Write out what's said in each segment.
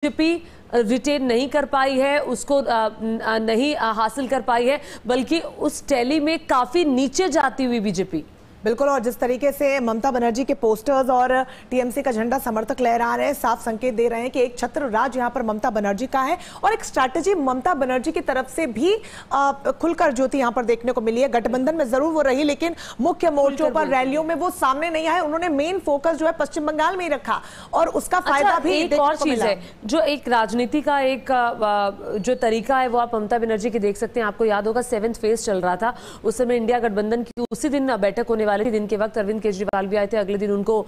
BJP retain नहीं कर पाई है, उसको नहीं हासिल कर पाई है, बल्कि उस टैली में काफी नीचे जाती हुई बीजेपी। बिल्कुल, और जिस तरीके से ममता बनर्जी के पोस्टर्स और टीएमसी का झंडा समर्थक लहरा रहे हैं, साफ संकेत दे रहे हैं कि एक छत्र राज यहां पर ममता बनर्जी का है और एक स्ट्रैटेजी ममता बनर्जी की तरफ से भी खुलकर ज्योति यहां पर देखने को मिली है। गठबंधन में जरूर वो रही, लेकिन मुख्य मोर्चों पर रैलियों में वो सामने नहीं आए। उन्होंने मेन फोकस जो है पश्चिम बंगाल में ही रखा और उसका फायदा भी एक और चीज है, जो एक राजनीति का एक जो तरीका है वो आप ममता बनर्जी की देख सकते हैं। आपको याद होगा 7th फेज चल रहा था, उस समय इंडिया गठबंधन की उसी दिन बैठक होने वाले थे। दिन के वक्त अरविंद केजरीवाल भी आए थे, अगले दिन उनको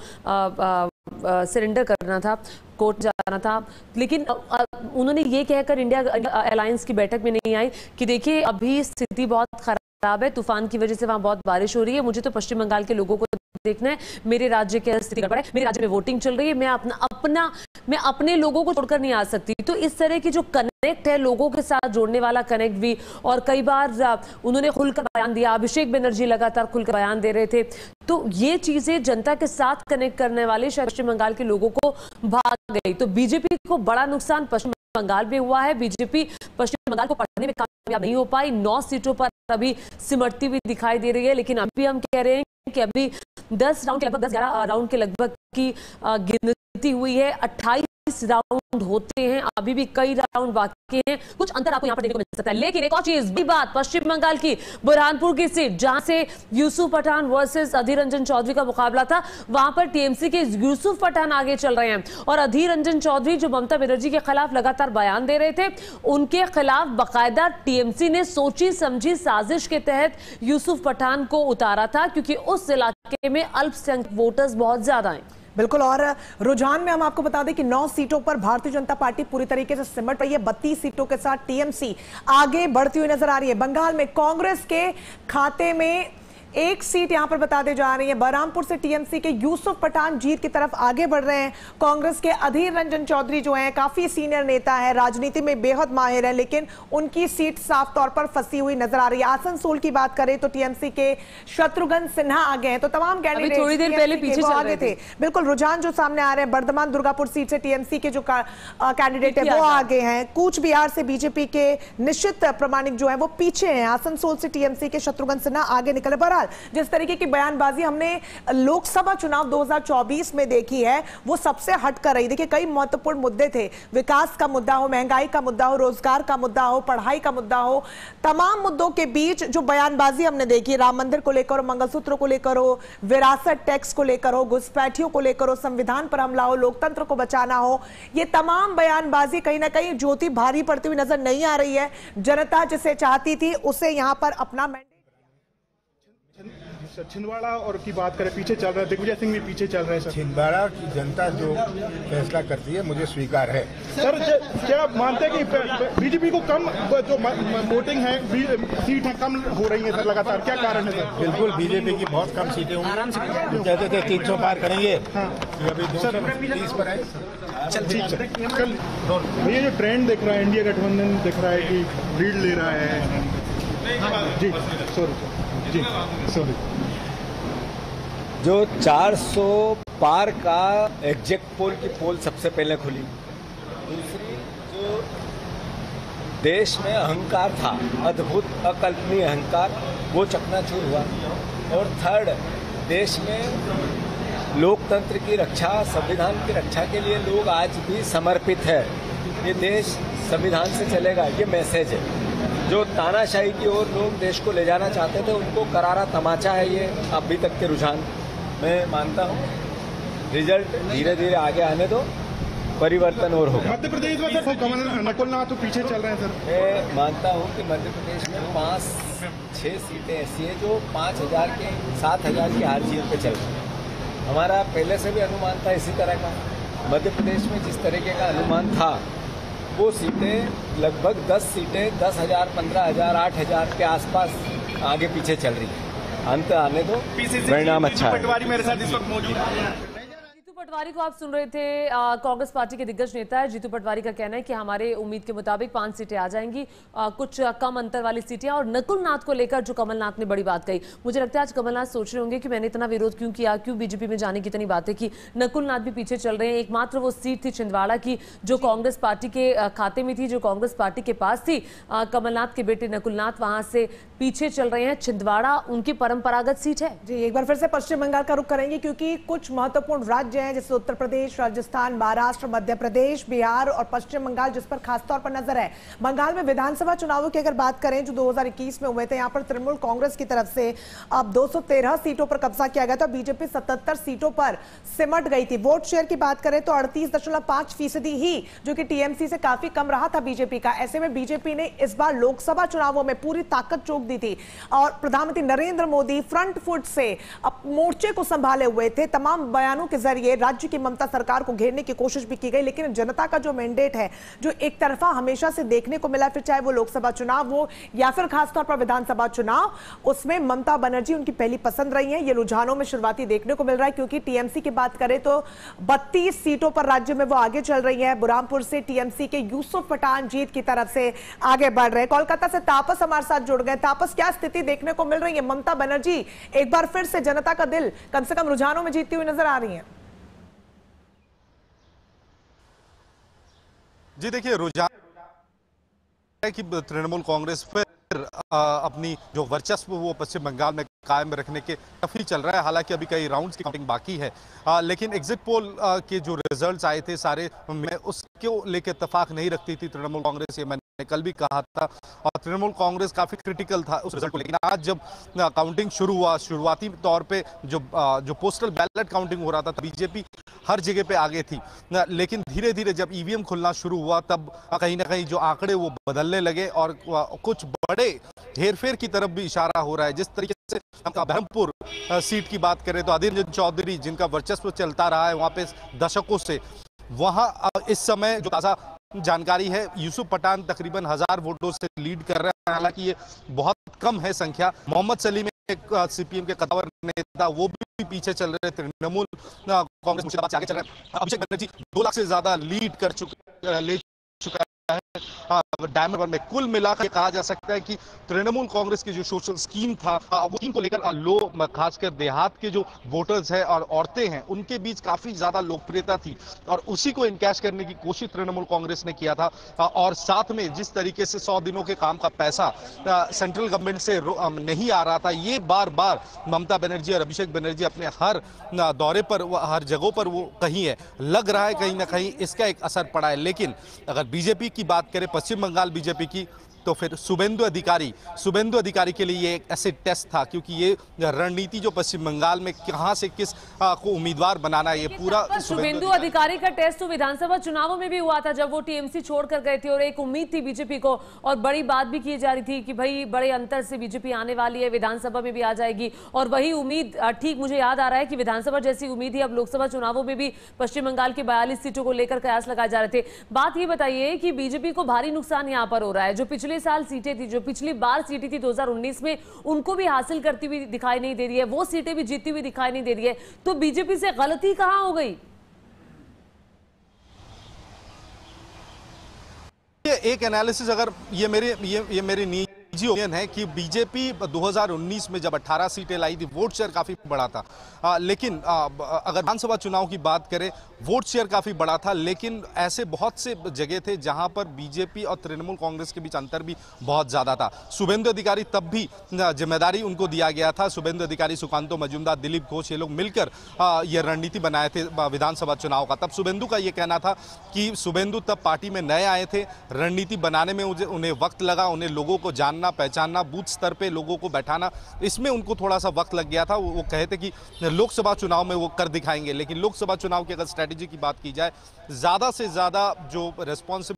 सरेंडर करना था, कोर्ट जाना था, लेकिन उन्होंने ये कहकर इंडिया अलायंस की बैठक में नहीं आई कि देखिए अभी स्थिति बहुत खराब है, तूफान की वजह से वहां बहुत बारिश हो रही है, मुझे तो पश्चिम बंगाल के लोगों को देखना है, मेरे राज्य की स्थिति गड़बड़ है, मेरे राज्य में वोटिंग चल रही है, मैं अपने लोगों को छोड़कर नहीं आ सकती। तो इस तरह की जो कनेक्ट है, लोगों के साथ जोड़ने वाला कनेक्ट भी, और कई बार उन्होंने खुलकर बयान दिया, अभिषेक बनर्जी लगातार खुलकर बयान दे रहे थे, तो ये चीजें जनता के साथ कनेक्ट करने वाले शायद पश्चिम बंगाल के लोगों को भाग गई। तो बीजेपी को बड़ा नुकसान पश्चिम बंगाल में हुआ है। बीजेपी पश्चिम बंगाल को पढ़ने में कामयाब नहीं हो पाई, 9 सीटों पर अभी सिमटती हुई दिखाई दे रही है, लेकिन अभी हम कह रहे हैं कि अभी 10 राउंड के लगभग 10-11 राउंड के लगभग की गिनती हुई है, 28 राउंड होते हैं, अभी भी कई राउंड बाकी हैं, कुछ अंतर आपको यहां पर देखने को मिल सकता है। लेकिन एक और चीज, बड़ी बात, पश्चिम बंगाल की बुरहानपुर की सीट जहां से यूसुफ पठान वर्सेस अधीर रंजन चौधरी का मुकाबला था, वहां पर टीएमसी के यूसुफ पठान आगे चल रहे हैं और अधीर रंजन चौधरी जो ममता बनर्जी के खिलाफ लगातार बयान दे रहे थे, उनके खिलाफ बाकायदा टीएमसी ने सोची समझी साजिश के तहत यूसुफ पठान को उतारा था, क्योंकि उस इलाके में अल्पसंख्यक वोटर्स बहुत ज्यादा हैं। बिल्कुल, और रुझान में हम आपको बता दें कि 9 सीटों पर भारतीय जनता पार्टी पूरी तरीके से सिमट रही है। 32 सीटों के साथ टीएमसी आगे बढ़ती हुई नजर आ रही है। बंगाल में कांग्रेस के खाते में एक सीट यहां पर बताते जा रही है। बरहामपुर से टीएमसी के यूसुफ पठान जीत की तरफ आगे बढ़ रहे हैं। कांग्रेस के अधीर रंजन चौधरी जो हैं, काफी सीनियर नेता है, राजनीति में बेहद माहिर है, लेकिन उनकी सीट साफ तौर पर फंसी हुई नजर आ रही है। आसनसोल की बात करें तो टीएमसी के शत्रुघ्न सिन्हा आगे हैं, तो तमाम कैंडिडेट थोड़ी देर पहले पीछे चल रहे थे। बिल्कुल, रुझान जो सामने आ रहे हैं, बर्धमान दुर्गापुर सीट से टीएमसी के जो कैंडिडेट है वो आगे हैं। कूच बिहार से बीजेपी के निश्चित प्रमाणिक जो है वो पीछे हैं। आसनसोल से टीएमसी के शत्रुघ्न सिन्हा आगे निकले। बहरहाल जिस तरीके की बयानबाजी हमने लोकसभा चुनाव 2024 में देखी है, वो सबसे हटकर रही। देखिए, कई महत्वपूर्ण मुद्दे थे, विकास का मुद्दा हो, महंगाई का मुद्दा हो, रोजगार का मुद्दा हो, पढ़ाई का मुद्दा हो, तमाम मुद्दों के बीच जो बयानबाजी हमने देखी, राम मंदिर को लेकर हो, मंगलसूत्र को लेकर हो, विरासत टैक्स को लेकर हो, घुसपैठियों को लेकर हो, संविधान पर हमला हो, लोकतंत्र को बचाना हो, ये तमाम बयानबाजी कहीं ना कहीं ज्योति भारी पड़ती हुई नजर नहीं आ रही है। जनता जिसे चाहती थी उसे यहां पर अपना मैंडेट। छिंदवाड़ा और की बात करें, पीछे चल रहा है, दिग्विजय सिंह भी पीछे चल रहे हैं। सर, छिंदवाड़ा की जनता जो फैसला करती है मुझे स्वीकार है। सर, क्या मानते हैं कि बीजेपी को कम जो वोटिंग है, सीट है कम हो रही है सर लगातार, क्या कारण है सर? बिल्कुल, बीजेपी की बहुत कम सीटें होंगी। कहते थे 300 पार करेंगे, अभी 230 पर है। कल भैया जो ट्रेंड दिख रहा है, इंडिया गठबंधन दिख रहा है कि लीड ले रहा है। जी सॉरी, जो 400 पार का एग्जैक्ट पोल की पोल सबसे पहले खुली। दूसरी, जो देश में अहंकार था, अद्भुत अकल्पनीय अहंकार, वो चकनाचूर हुआ। और थर्ड, देश में लोकतंत्र की रक्षा, संविधान की रक्षा के लिए लोग आज भी समर्पित है। ये देश संविधान से चलेगा, ये मैसेज है। जो तानाशाही की ओर लोग देश को ले जाना चाहते थे, उनको करारा तमाचा है ये अभी तक के रुझान। मैं मानता हूँ रिजल्ट धीरे धीरे आगे आने दो, परिवर्तन और होगा। मध्य प्रदेश में सर नकुल नाथ तो पीछे चल रहे हैं सर। मैं मानता हूँ कि मध्य प्रदेश में 5-6 सीटें ऐसी हैं जो 5,000 के 7,000 की हार जीत पे चल रही है। हमारा पहले से भी अनुमान था इसी तरह का। मध्य प्रदेश में जिस तरीके का अनुमान था, वो सीटें लगभग 10 सीटें 10,000, 15,000, 8,000 के आसपास आगे पीछे चल रही है। अंत आने दो, परिणाम अच्छा है। पटवारी मेरे साथ इस वक्त मौजूद है। पटवारी को आप सुन रहे थे। कांग्रेस पार्टी के दिग्गज नेता है जीतू पटवारी का कहना है कि हमारे उम्मीद के मुताबिक 5 सीटें आ जाएंगी, कुछ कम अंतर वाली सीटें। और नकुल नाथ को लेकर जो कमलनाथ ने बड़ी बात कही, मुझे लगता है आज कमलनाथ सोच रहे होंगे कि मैंने इतना विरोध क्यों किया, क्यों बीजेपी में जाने की इतनी बातें की। नकुल नाथ भी पीछे चल रहे हैं। एकमात्र वो सीट थी छिंदवाड़ा की जो कांग्रेस पार्टी के खाते में थी, जो कांग्रेस पार्टी के पास थी। कमलनाथ के बेटे नकुल नाथ वहां से पीछे चल रहे हैं। छिंदवाड़ा उनकी परंपरागत सीट है। जी, एक बार फिर से पश्चिम बंगाल का रुख करेंगे क्योंकि कुछ महत्वपूर्ण राज्य हैं जैसे उत्तर प्रदेश, राजस्थान, महाराष्ट्र, मध्य प्रदेश, बिहार और पश्चिम बंगाल जिस पर खासतौर पर नजर है। बंगाल में विधानसभा चुनावों की अगर बात करें जो 2021 में हुए थे, यहाँ पर तृणमूल कांग्रेस की तरफ से अब 213 सीटों पर कब्जा किया गया था। बीजेपी 77 सीटों पर सिमट गई थी। वोट शेयर की बात करें तो 38.5% ही, जो कि टीएमसी से काफी कम रहा था बीजेपी का। ऐसे में बीजेपी ने इस बार लोकसभा चुनावों में पूरी ताकत झोंक दी थी और प्रधानमंत्री नरेंद्र मोदी फ्रंट फुट से अब मोर्चे को संभाले हुए थे। तमाम बयानों के जरिए राज्य की ममता सरकार को घेरने की कोशिश भी की गई, लेकिन जनता का जो मैंडेट है, जो एक तरफा हमेशा से देखने को मिला, फिर चाहे वो लोकसभा चुनाव हो या फिर खासतौर पर विधानसभा चुनाव, उसमें ममता बनर्जी उनकी पहली पसंद रही है। ये रुझानों में शुरुआती देखने को मिल रहा है क्योंकि टीएमसी की बात करें तो 32 सीटों पर राज्य में वो आगे चल रही है। बुरहानपुर से टीएमसी के यूसुफ पठान जीत की तरफ से आगे बढ़ रहे हैं। कोलकाता से तापस हमारे साथ जुड़ गए। तापस, क्या स्थिति देखने को मिल रही है? ममता बनर्जी एक बार फिर से जनता का दिल कम से कम रुझानों में जीतती हुई नजर आ रही है। जी देखिए, रुझान है कि तृणमूल कांग्रेस फिर अपनी जो वर्चस्व वो पश्चिम बंगाल में कायम रखने के काफी चल रहा है। हालांकि अभी कई राउंड्स की काउंटिंग बाकी है, लेकिन एग्जिट पोल के जो रिजल्ट्स आए थे सारे में उसके लेके इत्तेफाक नहीं रखती थी तृणमूल कांग्रेस। ये मैंने कल भी कहा था और तृणमूल कांग्रेस काफी क्रिटिकल था उस रिजल्ट को। लेकिन आज जब काउंटिंग शुरू हुआ, शुरुआती तौर पे जो पोस्टल बैलेट काउंटिंग हो रहा था, बीजेपी हर जगह पे आगे थी, लेकिन धीरे धीरे जब ईवीएम खुलना शुरू हुआ तब कहीं ना कहीं जो आंकड़े वो बदलने लगे और कुछ बड़े हेरफेर की तरफ भी इशारा हो रहा है। जिस तरीके से बरहमपुर सीट की बात करें तो अधीर रंजन चौधरी जिनका वर्चस्व चलता रहा है वहां पे दशकों से, वहां इस समय जो ताजा जानकारी है यूसुफ पठान तकरीबन 1000 वोटों से लीड कर रहे हैं। हालांकि ये बहुत कम है संख्या। मोहम्मद सलीम सीपीएम के कदावर नेता वो भी पीछे चल रहे। तृणमूल कांग्रेस मुर्शिदाबाद से आगे चल रहे हैं। अभिषेक बनर्जी 2 लाख से ज्यादा लीड कर ले चुका है डायमंड में। कुल मिलाकर कहा जा सकता है कि तृणमूल कांग्रेस की जो सोशल स्कीम था वो स्कीम को लेकर खासकर देहात के जो वोटर्स हैं और औरतें हैं उनके बीच काफी ज्यादा लोकप्रियता थी और उसी को इनकैश करने की कोशिश तृणमूल कांग्रेस ने किया था। और साथ में जिस तरीके से 100 दिनों के काम का पैसा सेंट्रल गवर्नमेंट से नहीं आ रहा था, ये बार बार ममता बनर्जी और अभिषेक बनर्जी अपने हर दौरे पर, हर जगहों पर वो कहीं है, लग रहा है कहीं ना कहीं इसका एक असर पड़ा है। लेकिन अगर बीजेपी की बात करें, पश्चिम बंगाल बीजेपी की, तो फिर शुभेंदु अधिकारी के लिए ये एक ऐसे टेस्ट था क्योंकि ये रणनीति जो पश्चिम बंगाल में कहां से किस को उम्मीदवार बनाना है, ये पूरा शुभेंदु अधिकारी का टेस्ट तो विधानसभा चुनावों में भी हुआ था जब वो टीएमसी छोड़कर गए थे और एक उम्मीद थी बीजेपी को और बड़ी बात भी की जा रही थी कि भाई बड़े अंतर से बीजेपी आने वाली है, विधानसभा में भी आ जाएगी। और वही उम्मीद ठीक मुझे याद आ रहा है कि विधानसभा जैसी उम्मीद ही अब लोकसभा चुनावों में भी पश्चिम बंगाल की 42 सीटों को लेकर कयास लगाए जा रहे थे। बात ये बताइए कि बीजेपी को भारी नुकसान यहाँ पर हो रहा है। जो पिछले साल सीटें थी, जो पिछली बार सीटें थी 2019 में, उनको भी हासिल करती हुई दिखाई नहीं दे रही है, वो सीटें भी जीतती हुई दिखाई नहीं दे रही है। तो बीजेपी से गलती कहां हो गई? ये एक एनालिसिस, अगर ये मेरी निजी ओपिनियन है कि बीजेपी 2019 में जब 18 सीटें लाई थी, वोट शेयर काफी बड़ा था, लेकिन अगर विधानसभा चुनाव की बात करें, वोट शेयर काफी बड़ा था, लेकिन ऐसे बहुत से जगह थे जहां पर बीजेपी और तृणमूल कांग्रेस के बीच अंतर भी बहुत ज्यादा था। शुभेंदु अधिकारी तब भी जिम्मेदारी उनको दिया गया था। शुभेंदु अधिकारी, सुकांतो मजूमदार, दिलीप घोष, ये लोग मिलकर ये रणनीति बनाए थे विधानसभा चुनाव का। तब शुभेंदु का ये कहना था कि शुभेंदु तब पार्टी में नए आए थे, रणनीति बनाने में उन्हें वक्त लगा, उन्हें लोगों को जानना पहचानना, बूथ स्तर पे लोगों को बैठाना, इसमें उनको थोड़ा सा वक्त लग गया था। वो कहते कि लोकसभा चुनाव में वो कर दिखाएंगे। लेकिन लोकसभा चुनाव की अगर स्ट्रेटेजी की बात की जाए, ज्यादा से ज्यादा जो रेस्पॉन्सिबिलिटी